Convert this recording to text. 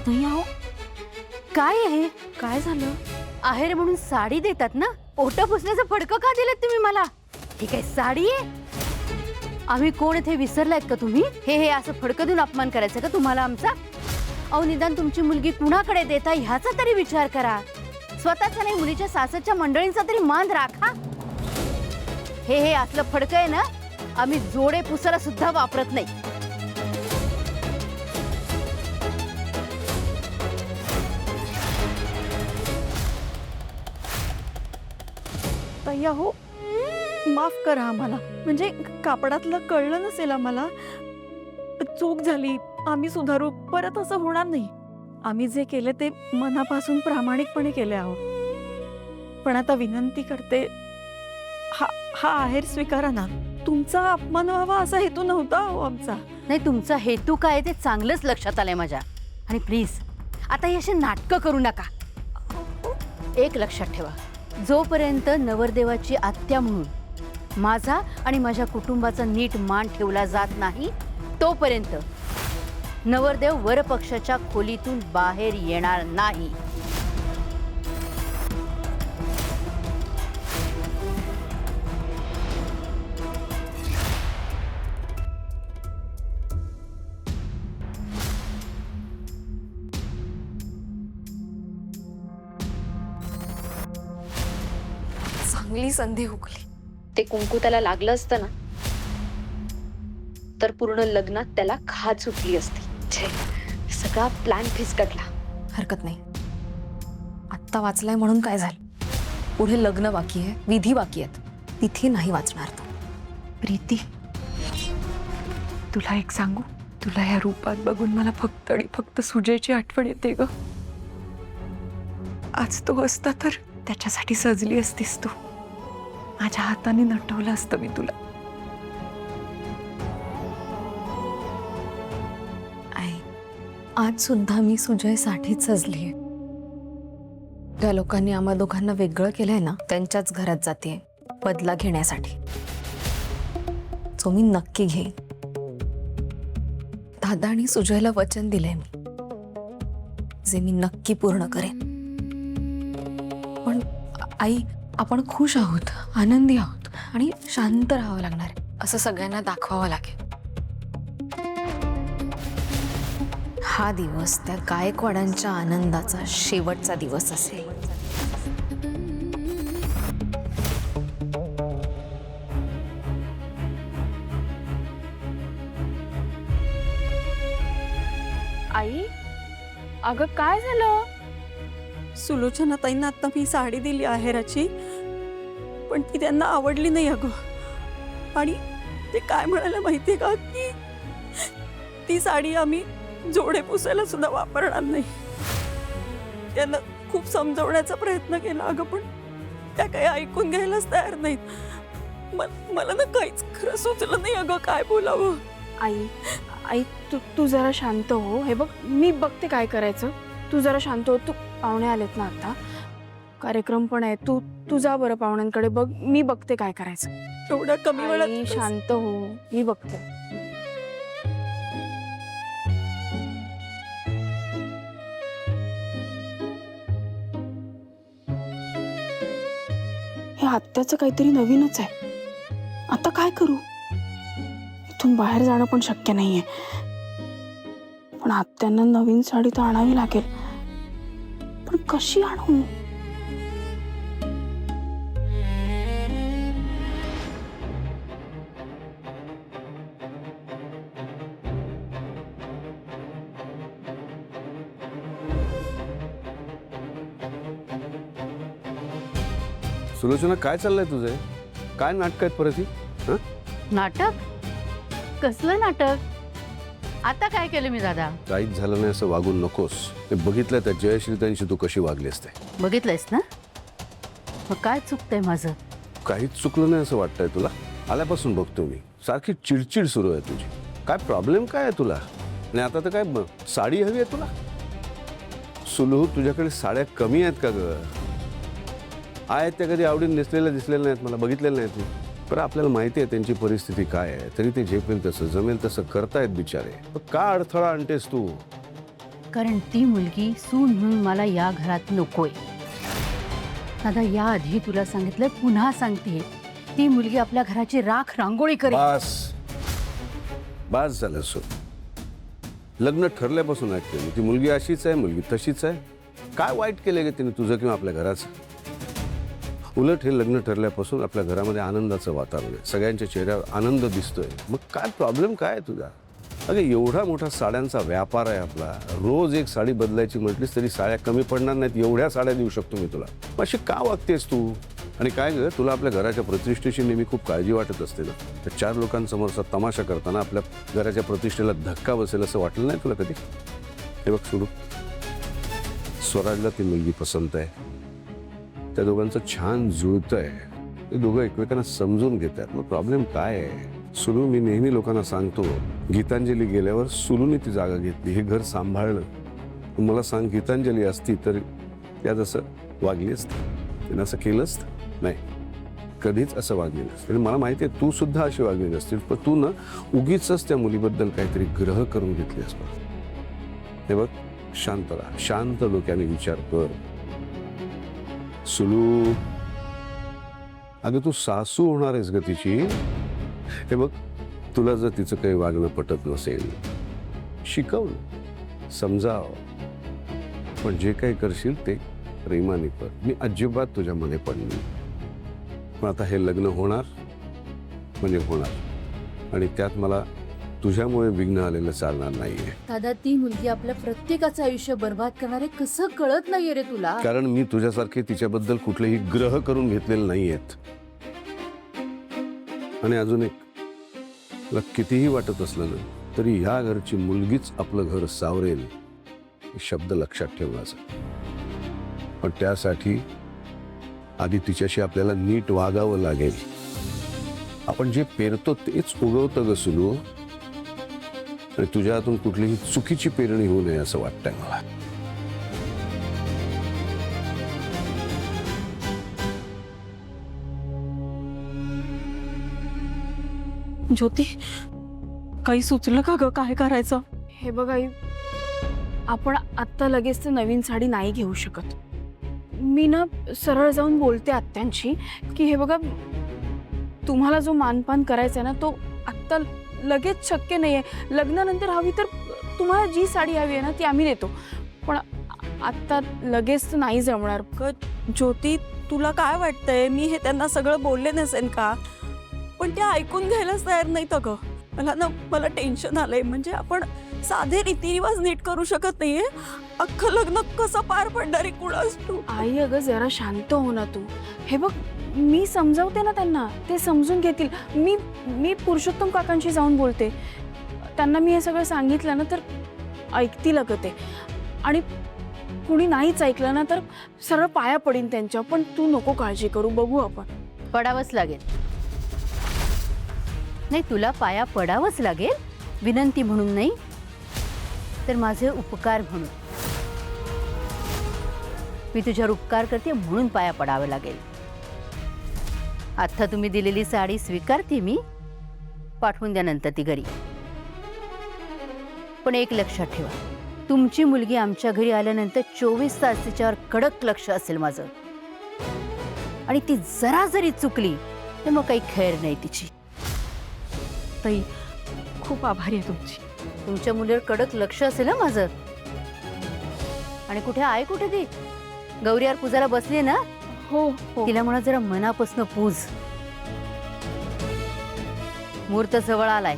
नाही आहो. काय आहे? काय झालं? आहेर म्हणून साडी देतात ना, ओट पुसण्याचं फडकं का दिलं तुम्ही मला? ही काय साडी आहे? आम्ही कोण इथे विसरलायत का तुम्ही? हे असं फडकं देऊन अपमान करायचं का तुम्हाला आमचा? अहो निदान तुमची मुलगी कुणाकडे देता ह्याचा तरी विचार करा. स्वतःचा नाही, मुलीच्या सासरच्या मंडळींचा तरी मान राखा. हे असलं फडकं आहे ना, आम्ही जोडे पुसायला सुद्धा वापरत नाही. ताई हो, माफ करा आम्हाला. म्हणजे कापडातलं कळलं नसेल आम्हाला. चूक झाली, आम्ही सुधारू. परत असं होणार नाही. आम्ही जे केले ते मनापासून प्रामाणिकपणे केले आहोत. पण आता विनंती करते, हा आहेर स्वीकारा ना. तुमचा अपमान व्हावा असा हेतू नव्हता हो आमचा. नाही, तुमचा हेतू काय ते चांगलंच लक्षात आलंय माझ्या. आणि प्लीज आता हे असे नाटकं करू नका. एक लक्षात ठेवा, जोपर्यंत नवरदेवाची आत्या म्हणून माझा आणि माझ्या कुटुंबाचा नीट मान ठेवला जात नाही, तोपर्यंत नवरदेव वरपक्षाच्या खोलीतून बाहेर येणार नाही. चांगली संधी हुकली. ते कुंकू त्याला लागलं असतं ना, तर पूर्ण लग्नात त्याला खाज सुटली असती. छे, सगळा प्लॅन फिसकटला. हरकत नाही, आत्ता वाचलाय म्हणून काय झालं. पुढे लग्न बाकी आहे, विधी बाकी आहेत. तिथे नाही वाचणार तो. प्रीती, तुला एक सांगू, तुला या रूपात बघून मला फक्त आणि फक्त सुजयची आठवण येते ग. आज तो असता तर त्याच्यासाठी सजली असतीस तू. माझ्या हाताने नटवलं असतं मी तुला. आई, आज सुद्धा मी सुजयसाठीच सजलीये. त्या लोकांनी आम्हा दोघांना वेगळं केलंय ना, त्यांच्याच घरात जाते बदला घेण्यासाठी. जो मी नक्की घेईन. दादा आणि सुजयला वचन दिलंय मी, जे मी नक्की पूर्ण करेन. पण आई, आपण खुश आहोत, आनंदी आहोत आणि शांत राहावं लागणार आहे, असं सगळ्यांना दाखवावं लागेल. हा दिवस त्या गायकवाडांच्या आनंदाचा शेवटचा दिवस असेल. आई, अगं काय झालं? सुलोचना ताईंना आता मी साडी दिली आहेराची, पण ती त्यांना आवडली नाही अगं. आणि ते काय म्हणाले माहितीये का, की ती साडी आम्ही जोडे पुसायला सुद्धा वापरणार नाही. त्यांना खूप समजवण्याचा प्रयत्न केला अगं, पण त्या काही ऐकून घ्यायलाच तयार नाहीत. मला ना काहीच खरं सुचलं नाही अगं, काय बोलावं. आई तू जरा शांत हो. हे बघ, मी बघते काय करायचं. तू जरा शांत हो. तू पाहुणे आलेत ना आता, कार्यक्रम पण आहे. तू जा बरं पाहुण्यांकडे, बघ मी बघते काय करायचं. एवढ्या कमी वेळात शांत हो, मी बघते. हे आत्याचं काहीतरी नवीनच आहे. आता काय करू? इथून बाहेर जाणं पण शक्य नाहीये. पण आत्यांना नवीन साडी तर आणावी लागेल. पण कशी आणू? सुलोचना, काय चाललंय तुझे? काय नाटक आहेत परत ही? नाटक? कसलं नाटक? आता काय केलं मी दादा? काहीच झालं नाही असं वागून नकोस. ते बघितलं त्या जयश्रीताईंशी तू कशी वागली असते. बघितलंयस ना? मग काय चुकतंय माझं? काहीच चुकलं नाही असं वाटतंय तुला? आल्यापासून बघतो मी, सारखी चिडचिड सुरू आहे तुझी. काय प्रॉब्लेम काय आहे तुला? आणि आता तर काय साडी हवी आहे तुला? सुलू, तुझ्याकडे साड्या कमी आहेत का ग? आहेत त्या कधी आवडीने नेसलेल्या दिसलेल्या नाहीत, मला बघितलेल्या नाहीत मी. पण आपल्याला माहिती आहे त्यांची परिस्थिती काय आहे, तरी ते झेपेल तसं जमेल तसं करतायत बिचारे. का अडथळा आणतेस तू? कारण ती मुलगी सून म्हणून मला या घरात नकोय. दादा, याआधी तुला सांगितलं, पुन्हा सांगते, ती मुलगी आपल्या घराची राख रांगोळी करेल. बास झालं सो. लग्न ठरल्यापासून ऐकते मी, ती मुलगी अशीच आहे, मुलगी तशीच आहे. काय वाईट केलं गे तिने तुझं किंवा आपल्या घराचं? उलट हे लग्न ठरल्यापासून आपल्या घरामध्ये आनंदाचं वातावरण आहे, सगळ्यांच्या चेहऱ्यावर आनंद दिसतोय. मग काय प्रॉब्लेम काय आहे तुझा? अगं एवढा मोठा साड्यांचा व्यापार आहे आपला, रोज एक साडी बदलायची म्हटलीस तरी साड्या कमी पडणार नाहीत, एवढ्या साड्या देऊ शकतो मी तुला. मग अशी का वागतेस तू? आणि काय ग, तुला आपल्या घराच्या प्रतिष्ठेची नेहमी खूप काळजी वाटत असते ना? तर 4 लोकांसमोरचा तमाशा करताना आपल्या घराच्या प्रतिष्ठेला धक्का बसेल असं वाटलं नाही तुला कधी? हे बघ सुरू, स्वराजला ती मुलगी पसंत आहे, त्या दोघांचं छान जुळतंय, ते दोघं एकमेकांना समजून घेतात. मग प्रॉब्लेम काय आहे? सुलू, मी नेहमी लोकांना सांगतो, गीतांजली गेल्यावर सुलूने ती जागा घेतली, हे घर सांभाळलं. मला सांग, गीतांजली असती तर त्या जसं वागली असती? तिनं असं केलं असतं? नाही, कधीच असं वागली नसते. मला माहिती आहे तू सुद्धा अशी वागली नसतील, पण तू ना उगीच त्या मुलीबद्दल काहीतरी ग्रह करून घेतलीस. हे बघ, शांत राहा, शांत डोक्याने विचार कर. सुलू, अगं तू सासू होणार आहेस ग तिची. हे बघ, तुला जर तिचं काही वागणं पटत नसेल, शिकव, समजाव, पण जे काही करशील ते प्रेमाने कर. मी अजिबात तुझ्या मध्ये पडली. पण आता हे लग्न होणार म्हणजे होणार, आणि त्यात मला तुझ्यामुळे विघ्न आलेलं चालणार नाहीये. दादा, ती मुलगी आपल्या प्रत्येकाचं आयुष्य बर्बाद करणारे कसं कळत नाहीये रे तुला? कारण मी तुझ्यासारखे तिच्याबद्दल कुठलेही ग्रह करून घेतलेले नाहीयेत. आणि अजून एक, तुला कितीही वाटत असलं ना तरी ह्या घरची मुलगीच आपलं घर सावरेल, हे शब्द लक्षात ठेवायचा. पण त्यासाठी आधी तिच्याशी आपल्याला नीट वागावं लागेल. आपण जे पेरतो तेच उगवतं ग सुलू, आणि तुझ्या हातून कुठलीही चुकीची पेरणी होऊ नये असं वाटतंय मला. ज्योती, काही सुचलं का ग, काय करायचं? हे बघ आई, आपण आत्ता लगेच तर नवीन साडी नाही घेऊ शकत. मी ना सरळ जाऊन बोलते आत्यांशी की हे बघा, तुम्हाला जो मानपान करायचा आहे ना तो आत्ता लगेच शक्य नाही आहे. लग्नानंतर हवी तर तुम्हाला जी साडी हवी आहे ना ती आम्ही देतो, पण आत्ता लगेच तर नाही जमणार. ज्योती, तुला काय वाटतंय, मी हे त्यांना सगळं बोलले नसेन का? पण ते ऐकून घ्यायलाच तयार नाहीत अगं. मला टेन्शन आलंय. म्हणजे आपण साधे रीतिरिवाज नीट करू शकत नाहीये, अख्खं लग्न कसं पार पडणार आहे कुणास तू? आई अगं जरा शांत हो ना तू. हे बघ, मी समजावते ना त्यांना, ते समजून घेतील. मी पुरुषोत्तम काकांशी जाऊन बोलते, त्यांना मी हे सगळं सांगितलं ना तर ऐकतील अगं ते. आणि कुणी नाहीच ऐकलं ना तर सरळ पाया पडीन त्यांच्या. पण तू नको काळजी करू, बघू आपण. पडावंच लागेल. नाही, तुला पाया पडावंच लागेल, विनंती म्हणून नाही तर माझे उपकार म्हणून. मी तुझ्यावर उपकार करते म्हणून पाया पडावं लागेल. आता तुम्ही दिलेली साडी स्वीकारते मी, पाठवून द्या नंतर ती घरी. पण एक लक्षात ठेवा, तुमची मुलगी आमच्या घरी आल्यानंतर 24 तास तिच्यावर कडक लक्ष असेल माझं. आणि ती जरा जरी चुकली तर मग काही खैर नाही तिची. ताई, खूप आभारी आहे तुमची. तुमच्या मुलीवर कडक लक्ष असेल ना माझं. आणि कुठे आहे, कुठे ती गौरीवर पूजाला बसली ना? हो तिला म्हणा जरा मनापासून पूज. मुहूर्त जवळ आलाय.